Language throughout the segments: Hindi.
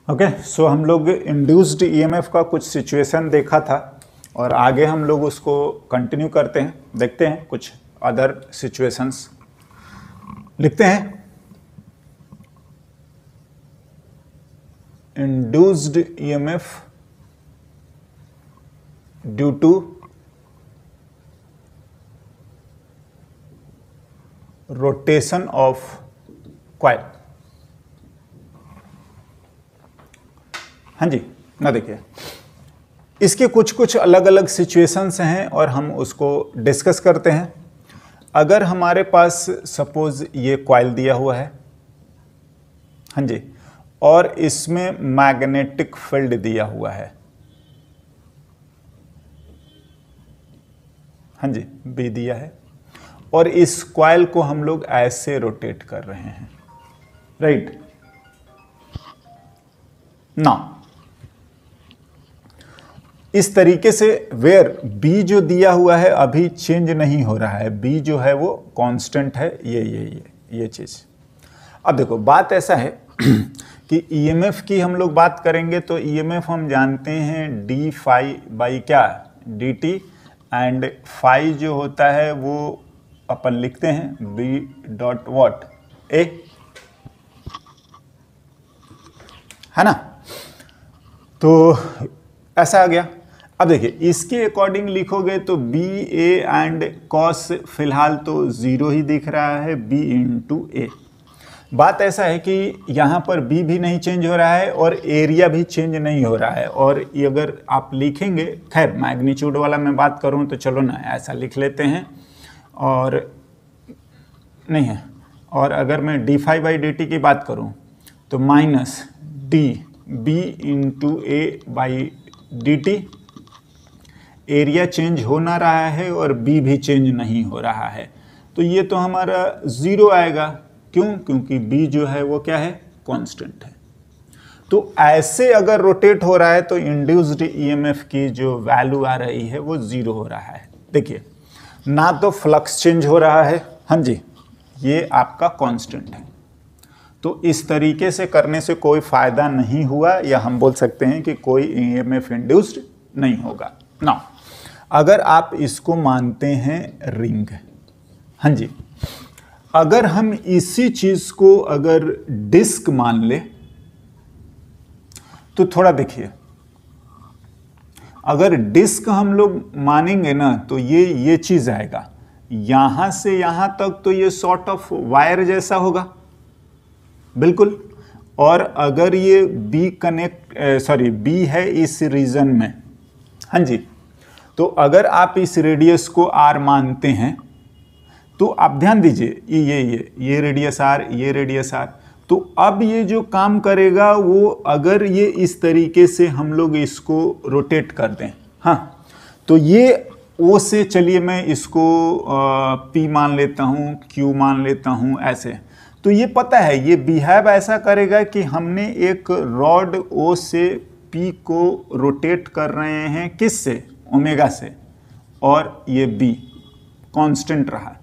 ओके, सो हम लोग इंड्यूस्ड ईएमएफ का कुछ सिचुएशन देखा था और आगे हम लोग उसको कंटिन्यू करते हैं, देखते हैं कुछ अदर सिचुएशंस। लिखते हैं induced EMF due to rotation of coil. हाँ जी, ना देखिए, इसके कुछ कुछ अलग अलग सिचुएशंस हैं और हम उसको डिस्कस करते हैं। अगर हमारे पास सपोज ये कॉइल दिया हुआ है, हाँ जी, और इसमें मैग्नेटिक फील्ड दिया हुआ है, हाँ जी, बी दिया है, और इस कॉइल को हम लोग ऐसे रोटेट कर रहे हैं, राइट ना। इस तरीके से वेयर बी जो दिया हुआ है अभी चेंज नहीं हो रहा है, बी जो है वो कांस्टेंट है, ये चीज। अब देखो, बात ऐसा है कि ईएमएफ की हम लोग बात करेंगे तो ईएमएफ हम जानते हैं डी फाई बाई क्या, डी टी, एंड फाई जो होता है वो अपन लिखते हैं बी डॉट वॉट ए, है ना। तो ऐसा आ गया। अब देखिए, इसके अकॉर्डिंग लिखोगे तो बी ए एंड कॉस फिलहाल तो 0 ही दिख रहा है, बी इंटू ए। बात ऐसा है कि यहाँ पर बी भी नहीं चेंज हो रहा है और एरिया भी चेंज नहीं हो रहा है, और ये अगर आप लिखेंगे, खैर मैग्नीट्यूड वाला मैं बात करूँ तो चलो ना ऐसा लिख लेते हैं, और नहीं है, और अगर मैं D phi by D T की बात करूँ तो minus D B into A by D T. Area change हो ना रहा है और बी भी चेंज नहीं हो रहा है, तो ये तो हमारा 0 आएगा। क्यों? क्योंकि बी जो है वो क्या है, कांस्टेंट है। तो ऐसे अगर रोटेट हो रहा है तो इंड्यूस्ड ईएमएफ की जो वैल्यू आ रही है वो 0 हो रहा है। देखिए, ना तो फ्लक्स चेंज हो रहा है, हाँ जी, ये आपका कांस्टेंट है। तो इस तरीके से करने से कोई फायदा नहीं हुआ, या हम बोल सकते हैं कि कोई ईएमएफ इंड्यूस्ड नहीं होगा ना। अगर आप इसको मानते हैं रिंग, हाँ जी, अगर हम इसी चीज को अगर डिस्क मान ले तो थोड़ा देखिए, अगर डिस्क हम लोग मानेंगे ना तो ये चीज आएगा, यहां से यहां तक तो ये सॉर्ट ऑफ वायर जैसा होगा, बिल्कुल। और अगर ये बी है इस रीजन में, हाँ जी, तो अगर आप इस रेडियस को आर मानते हैं तो आप ध्यान दीजिए, ये रेडियस आर, ये रेडियस आर, तो अब ये जो काम करेगा वो, अगर ये इस तरीके से हम लोग इसको रोटेट कर दें, हाँ, तो ये ओ से, चलिए मैं इसको पी मान लेता हूँ, क्यू मान लेता हूँ, ऐसे, तो ये पता है ये बिहेव ऐसा करेगा कि हमने एक रॉड ओ से पी को रोटेट कर रहे हैं, किस से, ओमेगा से, और ये बी कांस्टेंट रहा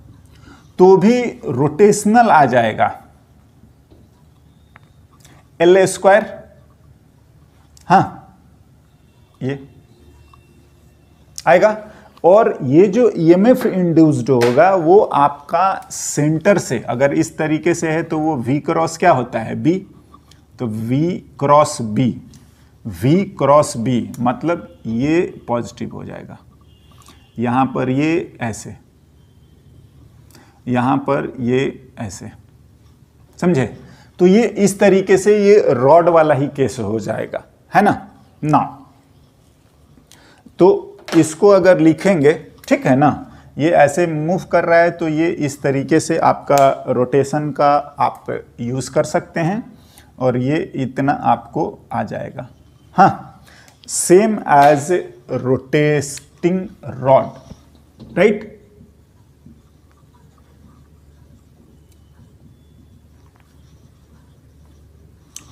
तो भी रोटेशनल आ जाएगा, एल स्क्वायर, हाँ, ये आएगा। और ये जो ईएमएफ इंड्यूस्ड होगा वो आपका सेंटर से, अगर इस तरीके से है तो वो V क्रॉस क्या होता है, B, तो V cross B, V cross B मतलब ये पॉजिटिव हो जाएगा, यहां पर ये ऐसे, यहां पर ये ऐसे, समझे। तो ये इस तरीके से ये रॉड वाला ही केस हो जाएगा, है ना। तो इसको अगर लिखेंगे, ठीक है ना, ये ऐसे मूव कर रहा है तो ये इस तरीके से आपका रोटेशन का आप यूज कर सकते हैं, और ये इतना आपको आ जाएगा, हाँ, same as rotating rod, right.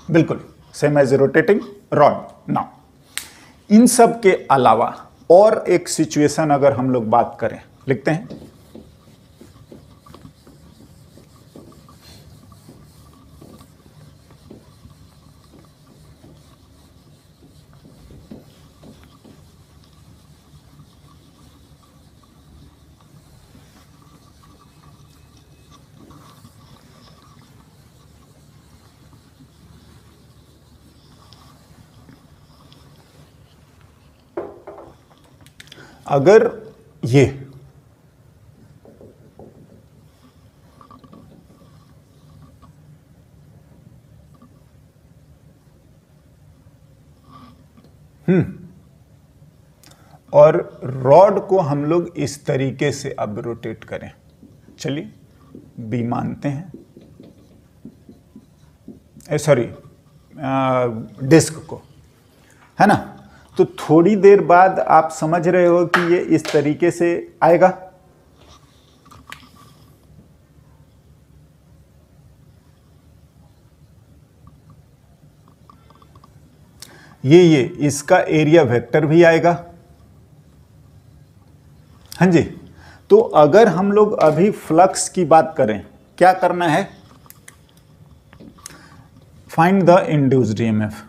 बिल्कुल same as rotating rod. Now इन सब के अलावा और एक सिचुएशन अगर हम लोग बात करें, लिखते हैं अगर ये और रॉड को हम लोग इस तरीके से अब रोटेट करें, चलिए बी मानते हैं, सॉरी डिस्क को, है ना। तो थोड़ी देर बाद आप समझ रहे हो कि ये इस तरीके से आएगा। ये इसका एरिया वेक्टर भी आएगा। हाँ जी। तो अगर हम लोग अभी फ्लक्स की बात करें, क्या करना है, find the induced EMF.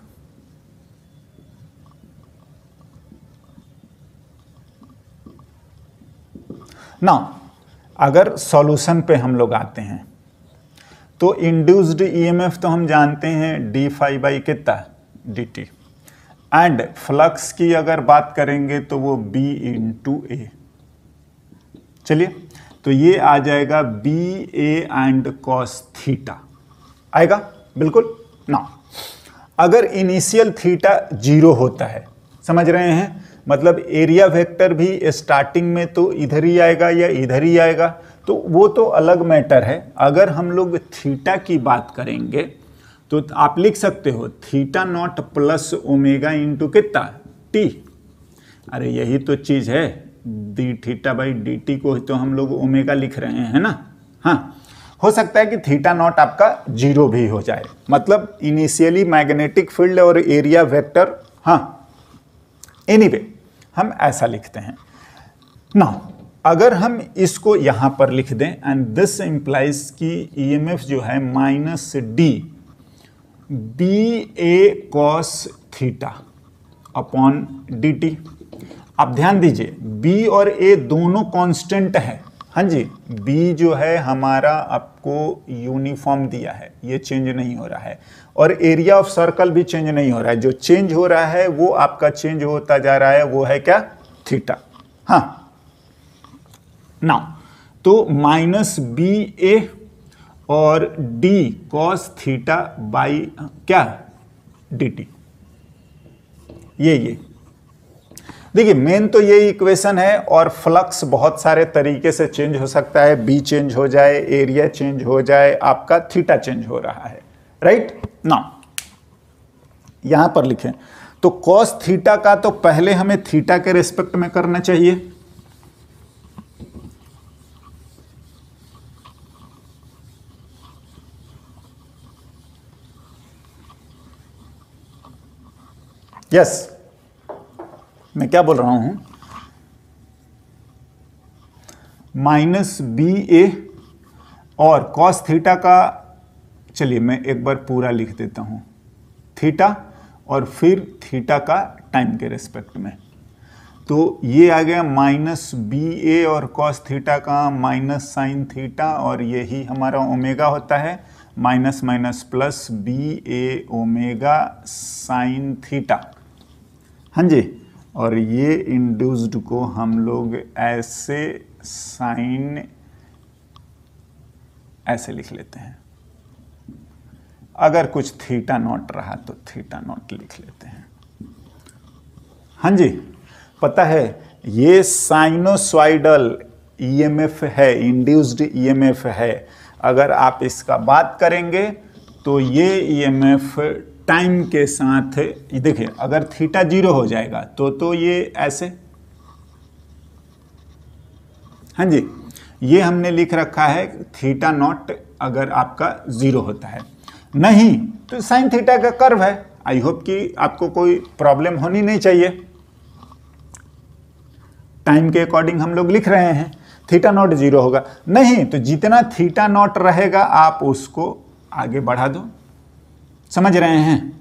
Now अगर सॉल्यूशन पे हम लोग आते हैं तो इंड्यूस्ड ईएमएफ तो हम जानते हैं डी फाई बाई कितना डी टी, एंड फ्लक्स की अगर बात करेंगे तो वो बी इंटू ए। चलिए, तो ये आ जाएगा B A and cos theta आएगा बिल्कुल ना। अगर इनिशियल थीटा 0 होता है, समझ रहे हैं, मतलब एरिया वेक्टर भी स्टार्टिंग में तो इधर ही आएगा या इधर ही आएगा, तो वो तो अलग मैटर है। अगर हम लोग थीटा की बात करेंगे तो आप लिख सकते हो theta naught plus omega into कितना टी। अरे यही तो चीज़ है, D theta by D T को तो हम लोग ओमेगा लिख रहे हैं ना। हाँ, हो सकता है कि थीटा नॉट आपका 0 भी हो जाए, मतलब इनिशियली मैग्नेटिक फील्ड और एरिया वेक्टर। हाँ, एनीवे हम ऐसा लिखते हैं ना। अगर हम इसको यहां पर लिख दें, एंड दिस इंप्लाइज कि ईएमएफ जो है minus D B A cos theta upon D T. आप ध्यान दीजिए, बी और ए दोनों कांस्टेंट है। हाँ जी, बी जो है हमारा आपको यूनिफॉर्म दिया है, ये चेंज नहीं हो रहा है, और एरिया ऑफ सर्कल भी चेंज नहीं हो रहा है। जो चेंज हो रहा है वो आपका चेंज होता जा रहा है, वो है क्या, थीटा। हाँ, नाउ तो माइनस बी ए और डी कॉस थीटा बाई क्या डी टी। ये देखिए, मेन तो ये इक्वेशन है, और फ्लक्स बहुत सारे तरीके से चेंज हो सकता है। बी चेंज हो जाए, एरिया चेंज हो जाए, आपका थीटा चेंज हो रहा है, राइट ना। यहां पर लिखें तो कॉस थीटा का तो पहले हमें थीटा के रिस्पेक्ट में करना चाहिए। यस, मैं क्या बोल रहा हूं, माइनस बी ए और कॉस थीटा का, चलिए मैं एक बार पूरा लिख देता हूं, थीटा और फिर थीटा का टाइम के रेस्पेक्ट में। तो ये आ गया माइनस बी ए और कॉस थीटा का माइनस साइन थीटा, और यही हमारा ओमेगा होता है, माइनस माइनस प्लस बी ए ओमेगा साइन थीटा। हाँ जी, और ये इंड्यूस्ड को हम लोग ऐसे साइन ऐसे लिख लेते हैं। अगर कुछ थीटा नॉट रहा तो थीटा नॉट लिख लेते हैं। हाँ जी, पता है ये साइनोसॉइडल ईएमएफ है, इंड्यूस्ड ईएमएफ है। अगर आप इसका बात करेंगे तो ये ईएमएफ टाइम के साथ, देखिए अगर थीटा 0 हो जाएगा तो ये ऐसे, हाँ जी, ये हमने लिख रखा है थीटा नॉट अगर आपका 0 होता है, नहीं तो साइन थीटा का कर्व है। आई होप कि आपको कोई प्रॉब्लम होनी नहीं चाहिए। टाइम के अकॉर्डिंग हम लोग लिख रहे हैं, थीटा नॉट 0 होगा, नहीं तो जितना थीटा नॉट रहेगा आप उसको आगे बढ़ा दो। समझ रहे हैं,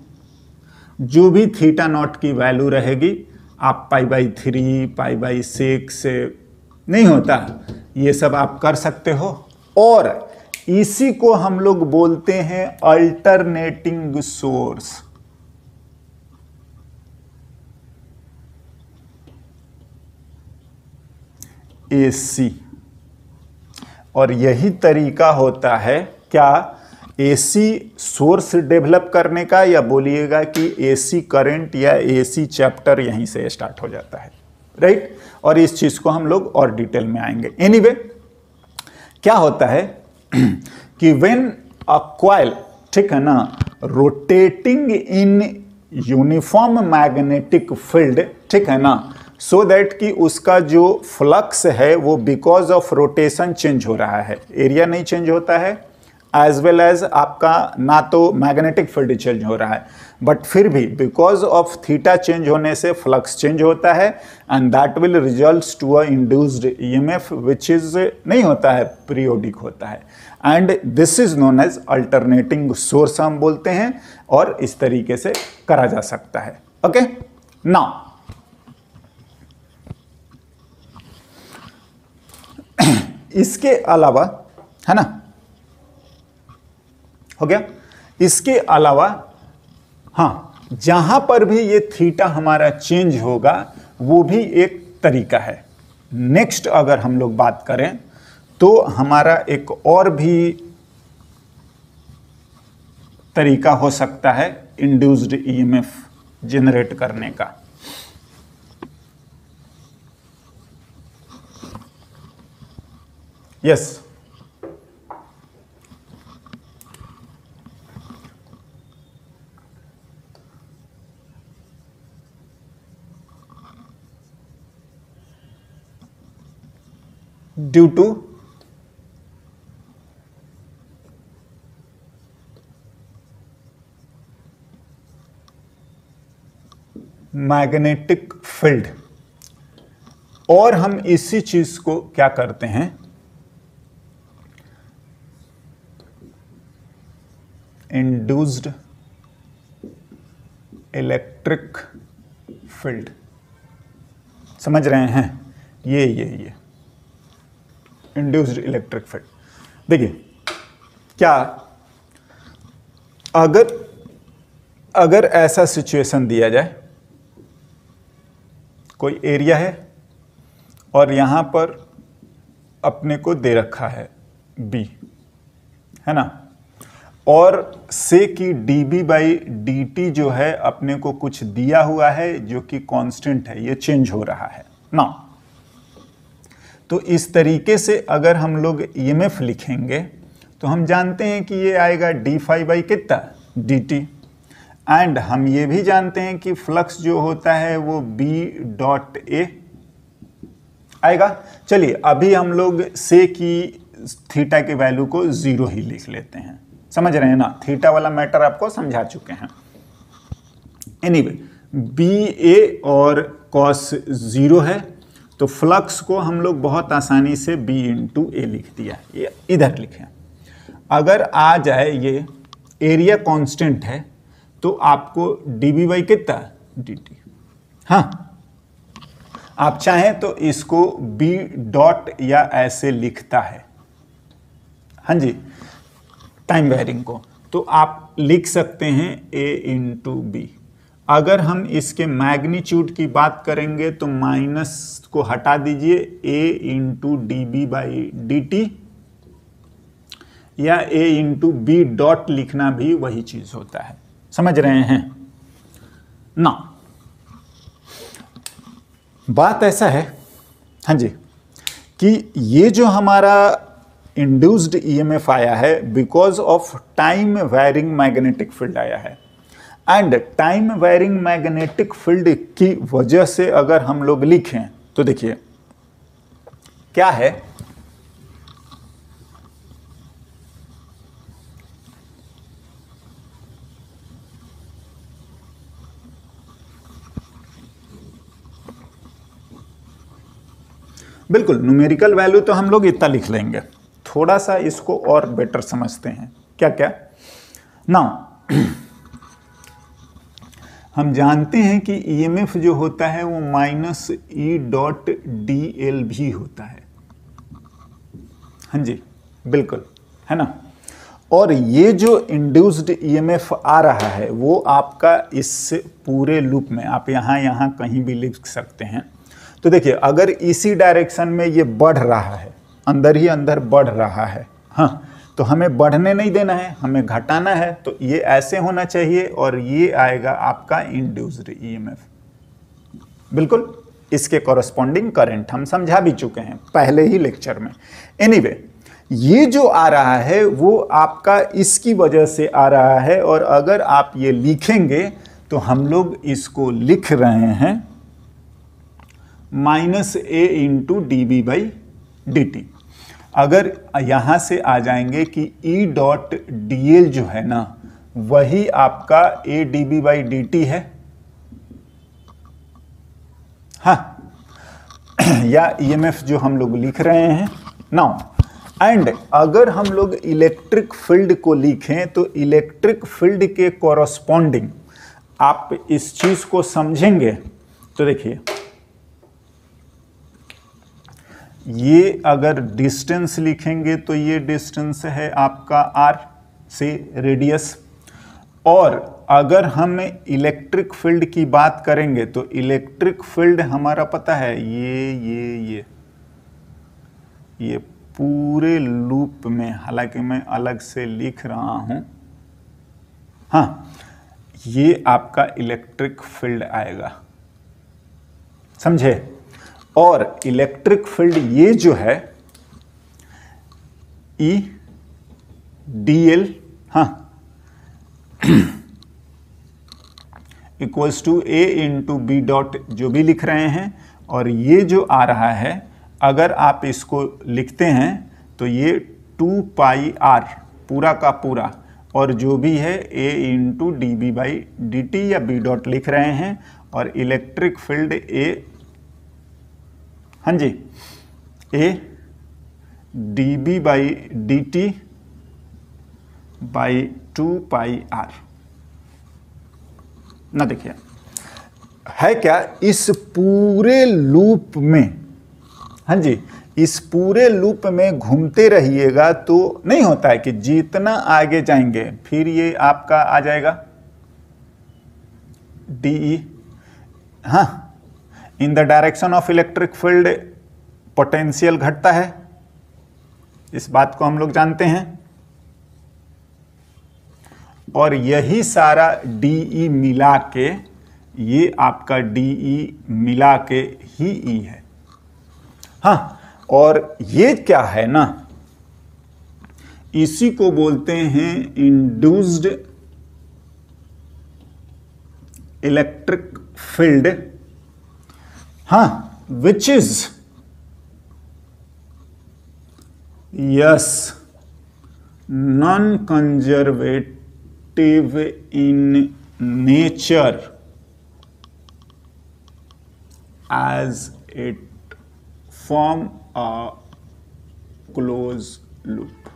जो भी थीटा नॉट की वैल्यू रहेगी आप π/3 π/6 नहीं होता, ये सब आप कर सकते हो। और इसी को हम लोग बोलते हैं अल्टरनेटिंग सोर्स। AC, और यही तरीका होता है क्या AC सोर्स डेवलप करने का, या बोलिएगा कि AC करंट या AC चैप्टर यहीं से स्टार्ट हो जाता है, राइट। और इस चीज को हम लोग और डिटेल में आएंगे। एनीवे क्या होता है कि व्हेन अ कॉइल, ठीक है ना, rotating in uniform magnetic field, ठीक है ना, सो दैट कि उसका जो फ्लक्स है वो बिकॉज ऑफ रोटेशन चेंज हो रहा है, एरिया नहीं चेंज होता है, एज वेल एज आपका ना तो मैग्नेटिक फील्ड चेंज हो रहा है, बट फिर भी बिकॉज ऑफ थीटा चेंज होने से फ्लक्स चेंज होता है, and that will results to a induced EMF which is नहीं होता है, पीरियोडिक होता है, and this is known as alternating source हम बोलते हैं, और इस तरीके से करा जा सकता है। ओके, नाउ इसके अलावा, है ना, हो गया, इसके अलावा हाँ, जहां पर भी ये थीटा हमारा चेंज होगा वो भी एक तरीका है। नेक्स्ट अगर हम लोग बात करें तो हमारा एक और भी तरीका हो सकता है इंड्यूस्ड ईएमएफ जनरेट करने का। Yes, due to magnetic field, और हम इसी चीज को क्या करते हैं, इंड्यूस्ड इलेक्ट्रिक फील्ड, समझ रहे हैं, ये इंड्यूस्ड इलेक्ट्रिक फील्ड। देखिए क्या अगर ऐसा सिचुएशन दिया जाए, कोई एरिया है और यहां पर अपने को दे रखा है B, है ना, और से कि dB/dt जो है अपने को कुछ दिया हुआ है जो कि कांस्टेंट है, ये चेंज हो रहा है ना। तो इस तरीके से अगर हम लोग ईएमएफ लिखेंगे तो हम जानते हैं कि ये आएगा d∅ कितना dt, एंड हम ये भी जानते हैं कि फ्लक्स जो होता है वो B.A आएगा। चलिए अभी हम लोग से कि थीटा के वैल्यू को 0 ही लिख लेते हैं, समझ रहे हैं ना, थीटा वाला मैटर आपको समझा चुके हैं। एनीवे BA और cos 0 है, तो फ्लक्स को हम लोग बहुत आसानी से B/A लिख दिया, ये इधर लिखें। अगर आ जाए ये एरिया कांस्टेंट है तो आपको dB कितना dt, हाँ, आप चाहें तो इसको B डॉट या ऐसे लिखता है, हाँ जी, टाइम वेरिंग को तो आप लिख सकते हैं A/B। अगर हम इसके मैग्नीट्यूड की बात करेंगे तो माइनस को हटा दीजिए, A/dB/dt, या A/B डॉट लिखना भी वही चीज होता है, समझ रहे हैं ना। बात ऐसा है, हाँ जी, कि ये जो हमारा इंड्यूस्ड ईएमएफ आया है because of time varying magnetic field आया है, and time varying magnetic field की वजह से अगर हम लोग लिखें तो देखिए क्या है, बिल्कुल न्यूमेरिकल वैल्यू तो हम लोग इतना लिख लेंगे, थोड़ा सा इसको और बेटर समझते हैं। क्या क्या ना, हम जानते हैं कि ईएमएफ जो होता है वो -E.dl भी होता है, हाँ जी बिल्कुल, है ना। और ये जो इंड्यूस्ड ईएमएफ आ रहा है वो आपका इस पूरे लूप में, आप यहाँ कहीं भी लिख सकते हैं, तो देखिए अगर इसी डायरेक्शन में ये बढ़ रहा है, अंदर ही अंदर बढ़ रहा है, हाँ, तो हमें बढ़ने नहीं देना है, हमें घटाना है। तो ये ऐसे होना चाहिए और ये आएगा आपका इंड्यूस्ड ईएमएफ, बिल्कुल इसके कॉरस्पॉन्डिंग करंट हम समझा भी चुके हैं पहले ही लेक्चर में। एनीवे, ये जो आ रहा है वो आपका इसकी वजह से आ रहा है, और अगर आप ये लिखेंगे तो हम लोग इसको लिख रहे हैं -a इंटू dB/dt। अगर यहां से आ जाएंगे कि E.dl जो है ना वही आपका a dB/dt है, हाँ, या ईएमएफ जो हम लोग लिख रहे हैं नाउ। एंड अगर हम लोग इलेक्ट्रिक फील्ड को लिखें तो इलेक्ट्रिक फील्ड के कॉरस्पॉन्डिंग आप इस चीज को समझेंगे तो देखिए, ये अगर डिस्टेंस लिखेंगे तो ये डिस्टेंस है आपका r से रेडियस, और अगर हम इलेक्ट्रिक फील्ड की बात करेंगे तो इलेक्ट्रिक फील्ड हमारा पता है ये पूरे लूप में, हालांकि मैं अलग से लिख रहा हूं, हाँ, ये आपका इलेक्ट्रिक फील्ड आएगा, समझे। और इलेक्ट्रिक फील्ड ये जो है E.dl, हाँ, equals to a into B dot जो भी लिख रहे हैं, और ये जो आ रहा है अगर आप इसको लिखते हैं तो ये 2πr पूरा का पूरा, और जो भी है a इंटू dB/dt या b डॉट लिख रहे हैं, और इलेक्ट्रिक फील्ड a, हाँ जी, a dB/dt बाई 2πr ना। देखिए है क्या, इस पूरे लूप में, हाँ जी, इस पूरे लूप में घूमते रहिएगा तो नहीं होता है कि जितना आगे जाएंगे फिर ये आपका आ जाएगा DE, हाँ, in the direction of electric field potential घटता है, इस बात को हम लोग जानते हैं, और यही सारा DE मिला के, ये आपका DE मिला के ही E है, हाँ। और ये क्या है ना, इसी को बोलते हैं इंड्यूस्ड इलेक्ट्रिक फील्ड, हाँ, which is yes non conservative in nature as it form a closed loop।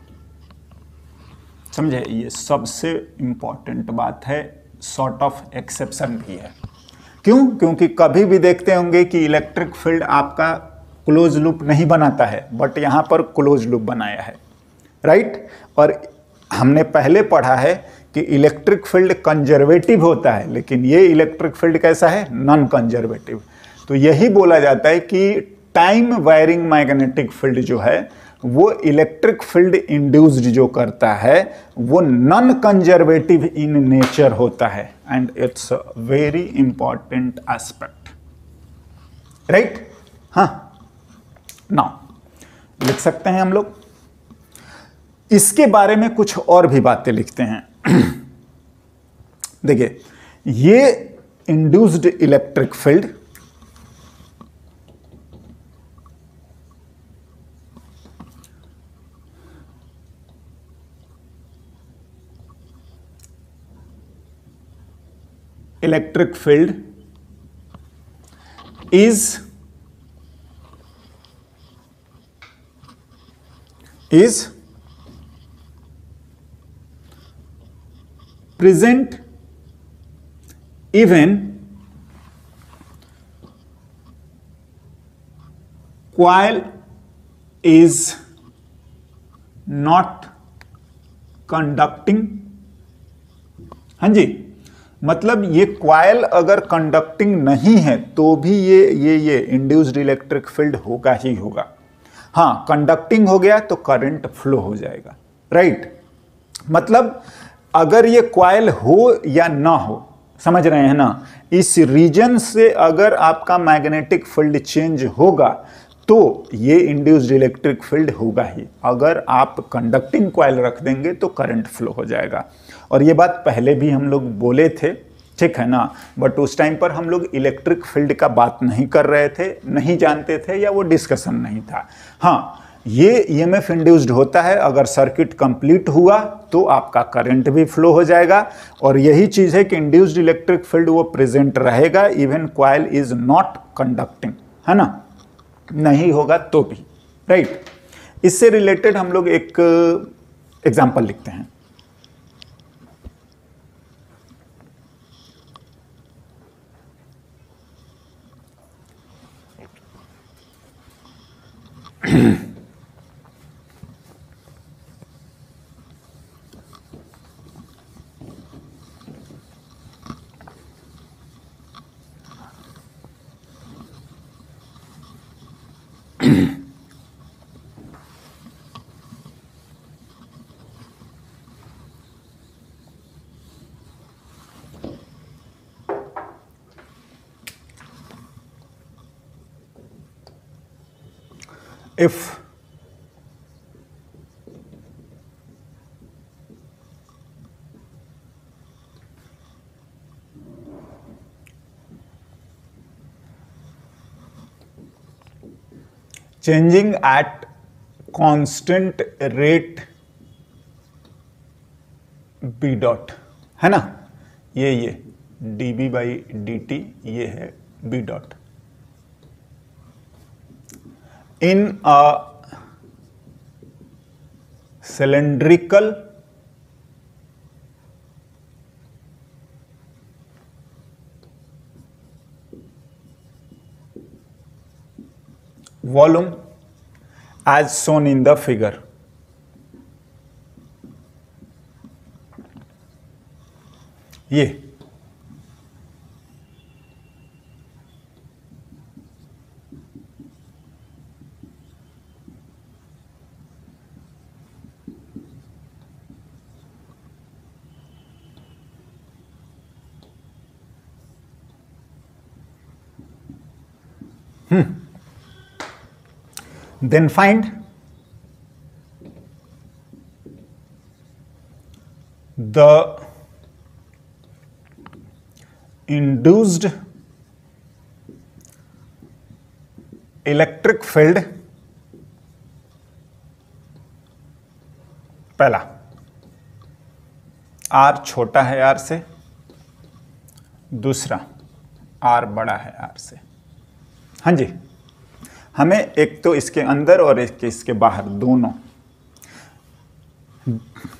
समझे, ये सबसे इंपॉर्टेंट बात है, सॉर्ट ऑफ एक्सेप्शन भी है। क्यों? क्योंकि कभी भी देखते होंगे कि इलेक्ट्रिक फील्ड आपका क्लोज लूप नहीं बनाता है, बट यहाँ पर क्लोज लूप बनाया है, राइट। और हमने पहले पढ़ा है कि इलेक्ट्रिक फील्ड कंजर्वेटिव होता है, लेकिन ये इलेक्ट्रिक फील्ड कैसा है, नॉन कंजर्वेटिव। तो यही बोला जाता है कि टाइम वायरिंग मैग्नेटिक फील्ड जो है वो इलेक्ट्रिक फील्ड इंड्यूस्ड जो करता है वो नॉन कंजर्वेटिव इन नेचर होता है, and it's very important aspect, right. हाँ, नाउ लिख सकते हैं हम लोग, इसके बारे में कुछ और भी बातें लिखते हैं। देखिए, ये induced electric field electric field is present even coil is not conducting। हाँ जी, मतलब ये क्वाइल अगर कंडक्टिंग नहीं है तो भी ये इंड्यूस्ड इलेक्ट्रिक फील्ड होगा ही होगा। हाँ, कंडक्टिंग हो गया तो करंट फ्लो हो जाएगा, राइट। मतलब अगर ये क्वाइल हो या ना हो, समझ रहे हैं ना, इस रीजन से अगर आपका मैग्नेटिक फील्ड चेंज होगा तो ये इंड्यूस्ड इलेक्ट्रिक फील्ड होगा ही। अगर आप कंडक्टिंग क्वाइल रख देंगे तो करंट फ्लो हो जाएगा। और ये बात पहले भी हम लोग बोले थे, ठीक है ना, बट उस टाइम पर हम लोग इलेक्ट्रिक फील्ड का बात नहीं कर रहे थे, नहीं जानते थे, या वो डिस्कशन नहीं था। हाँ, ये ईएमएफ इंड्यूस्ड होता है, अगर सर्किट कंप्लीट हुआ तो आपका करंट भी फ्लो हो जाएगा। और यही चीज़ है कि इंड्यूस्ड इलेक्ट्रिक फील्ड वो प्रेजेंट रहेगा even coil is not conducting, है ना, नहीं होगा तो भी, राइट। इससे रिलेटेड हम लोग एक एग्जाम्पल लिखते हैं। If changing at constant rate b dot, है ना, ये dB बाई dt ये है b dot in a cylindrical volume as shown in the figure। ये then find the induced electric field। पहला, R छोटा है R से, दूसरा R बड़ा है R से। हाँ जी, हमें एक तो इसके अंदर और एक इसके बाहर दोनों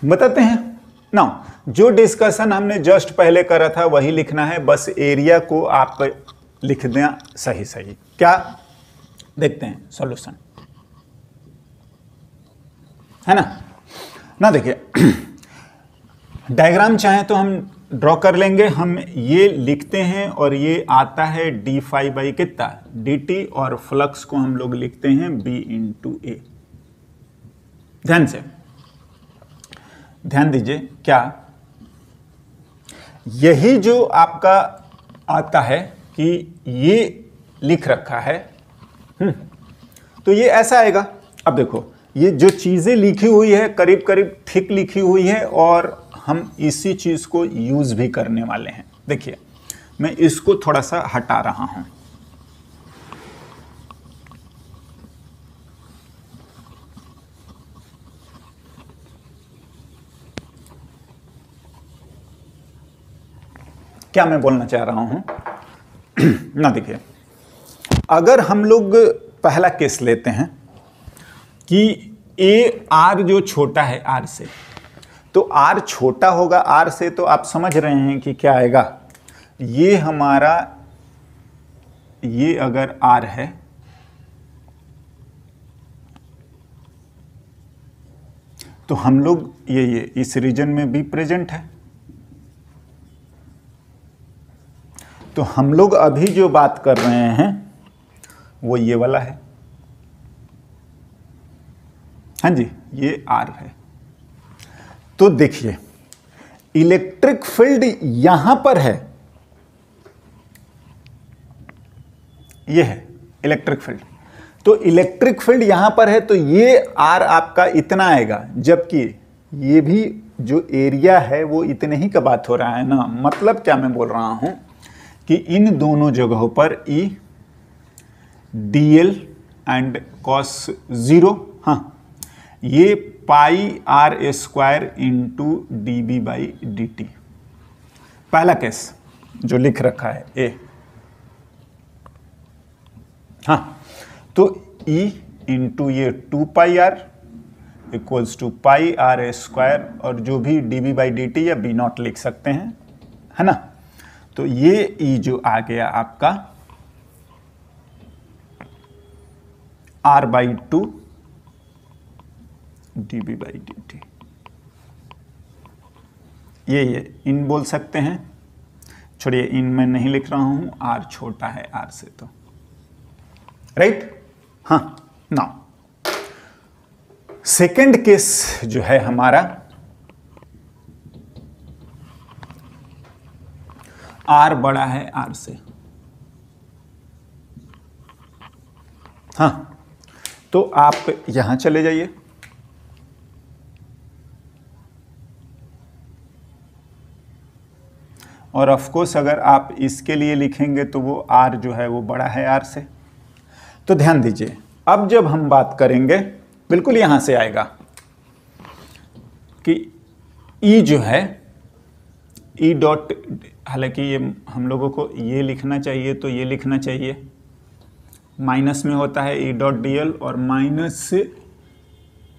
बताते हैं ना। जो डिस्कशन हमने जस्ट पहले करा था वही लिखना है, बस एरिया को आप लिख दें सही सही। क्या देखते हैं सॉल्यूशन, है ना देखिए डायग्राम चाहे तो हम ड्रॉ कर लेंगे। हम ये लिखते हैं और ये आता है डी फाई बाई कितना डी टी, और फ्लक्स को हम लोग लिखते हैं बी इंटू ए। ध्यान दीजिए, क्या यही जो आपका आता है कि ये लिख रखा है, तो ये ऐसा आएगा। अब देखो ये जो चीजें लिखी हुई है करीब करीब ठीक लिखी हुई है, और हम इसी चीज को यूज भी करने वाले हैं। देखिए मैं इसको थोड़ा सा हटा रहा हूं। क्या मैं बोलना चाह रहा हूं ना, देखिए अगर हम लोग पहला केस लेते हैं कि ए आर जो छोटा है आर से, तो आर छोटा होगा आर से, तो आप समझ रहे हैं कि क्या आएगा। ये हमारा, ये अगर आर है तो हम लोग ये इस रीजन में भी प्रेजेंट है, तो हम लोग अभी जो बात कर रहे हैं वो ये वाला है। हाँ जी, ये R है। तो देखिए इलेक्ट्रिक फील्ड यहां पर है, ये है इलेक्ट्रिक फील्ड। तो इलेक्ट्रिक फील्ड यहां पर है तो ये R आपका इतना आएगा, जबकि ये भी जो एरिया है वो इतने ही का बात हो रहा है ना। मतलब क्या मैं बोल रहा हूं कि इन दोनों जगहों पर E dl एंड cos 0, हाँ, ये पाई R square into dB by dt। पहला केस जो लिख रखा है A, हाँ, तो E इंटू ये 2 pi R equals to pi R square, और जो भी dB बाई dt या B नॉट लिख सकते हैं, है ना। तो ये E जो आ गया आपका R by 2 dB by dt। ये इन बोल सकते हैं, छोड़िए इन मैं नहीं लिख रहा हूं, R छोटा है R से, तो राइट। हाँ, नाउ सेकेंड केस जो है हमारा R बड़ा है R से। हाँ, तो आप यहां चले जाइए, और ऑफ कोर्स अगर आप इसके लिए लिखेंगे तो वो R जो है वो बड़ा है R से। तो ध्यान दीजिए, अब जब हम बात करेंगे बिल्कुल यहां से आएगा कि E जो है E डॉट, हालांकि ये हम लोगों को ये लिखना चाहिए, तो ये लिखना चाहिए, माइनस में होता है E डॉट dl, और माइनस से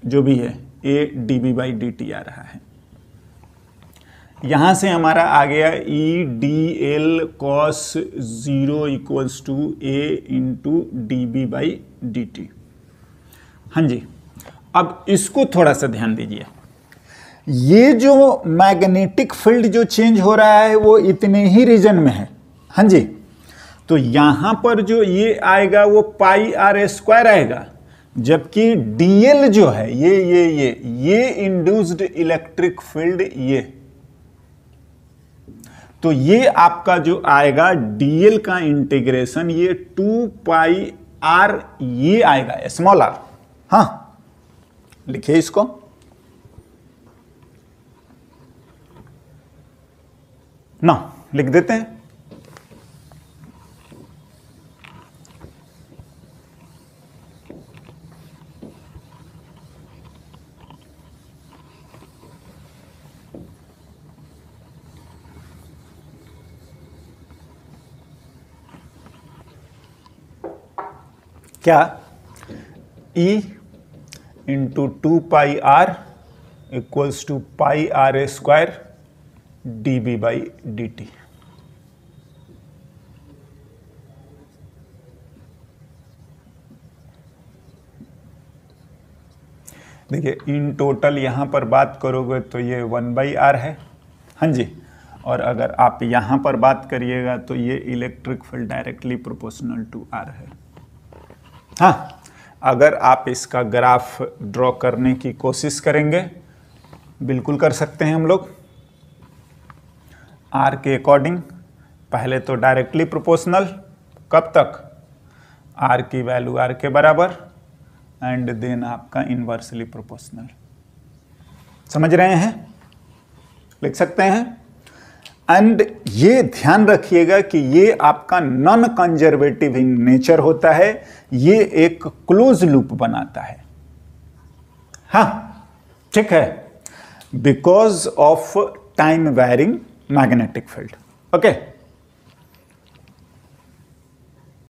जो भी है A dB बाई dt आ रहा है। यहां से हमारा आ गया E dl cos 0 equals to A into dB by dt। हाँ जी, अब इसको थोड़ा सा ध्यान दीजिए, ये जो मैग्नेटिक फील्ड जो चेंज हो रहा है वो इतने ही रीजन में है। हाँ जी, तो यहां पर जो ये आएगा वो पाई R स्क्वायर आएगा, जबकि dl जो है ये इंड्यूस्ड इलेक्ट्रिक फील्ड, ये तो ये आपका जो आएगा dl का इंटीग्रेशन, ये 2 पाई R ये आएगा स्मॉल r। हाँ, लिखिए इसको, ना लिख देते हैं। क्या E into 2 pi R equals to pi R square dB by dt। देखिए इन टोटल यहां पर बात करोगे तो ये 1 बाई R है। हाँ जी, और अगर आप यहां पर बात करिएगा तो ये electric field directly proportional to R है। हाँ, अगर आप इसका ग्राफ ड्रॉ करने की कोशिश करेंगे, बिल्कुल कर सकते हैं हम लोग। R के अकॉर्डिंग पहले तो डायरेक्टली प्रोपोर्शनल, कब तक, R की वैल्यू R के बराबर, एंड देन आपका इनवर्सली प्रोपोर्शनल। समझ रहे हैं, लिख सकते हैं। एंड ये ध्यान रखिएगा कि ये आपका नॉन कंजर्वेटिव इन नेचर होता है, ये एक क्लोज लूप बनाता है। हाँ, ठीक है, because of time varying magnetic field. Okay.